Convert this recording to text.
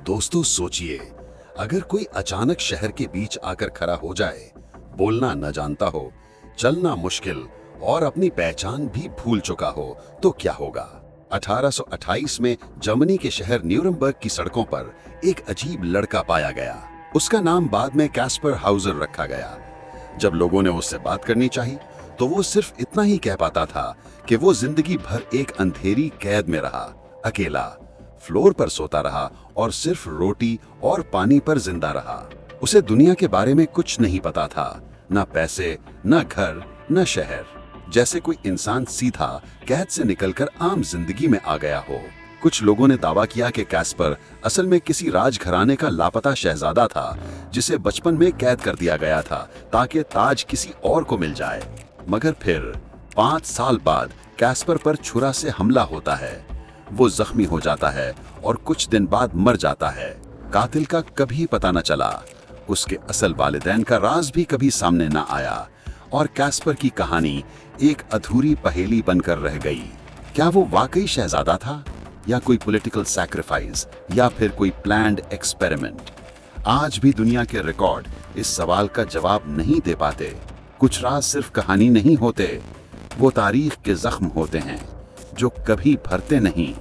दोस्तों सोचिए, अगर कोई अचानक शहर के बीच आकर खड़ा हो जाए, बोलना न जानता हो, चलना मुश्किल और अपनी पहचान भी भूल चुका हो, तो क्या होगा। 1828 में जर्मनी के शहर न्यूरमबर्ग की सड़कों पर एक अजीब लड़का पाया गया। उसका नाम बाद में कैस्पर हाउजर रखा गया। जब लोगों ने उससे बात करनी चाहिए तो वो सिर्फ इतना ही कह पाता था कि वो जिंदगी भर एक अंधेरी कैद में रहा, अकेला फ्लोर पर सोता रहा और सिर्फ रोटी और पानी पर जिंदा रहा। उसे दुनिया के बारे में कुछ नहीं पता था, न पैसे, न घर, न शहर। जैसे कोई इंसान सीधा कैद से निकलकर आम जिंदगी में आ गया हो। कुछ लोगों ने दावा किया कि कैस्पर असल में किसी राजघराने का लापता शहजादा था, जिसे बचपन में कैद कर दिया गया था ताकि ताज किसी और को मिल जाए। मगर फिर 5 साल बाद कैस्पर पर छुरा से हमला होता है। वो जख्मी हो जाता है और कुछ दिन बाद मर जाता है। कातिल का कभी पता न चला। उसके असल वालिदैन का राज भी कभी सामने न आया और कैस्पर की कहानी एक अधूरी पहेली बनकर रह गई। क्या वो वाकई शहजादा था, या कोई पॉलिटिकल सैक्रिफाइस, या फिर कोई प्लान्ड एक्सपेरिमेंट? आज भी दुनिया के रिकॉर्ड इस सवाल का जवाब नहीं दे पाते। कुछ राज सिर्फ कहानी नहीं होते, वो तारीख के जख्म होते हैं जो कभी भरते नहीं।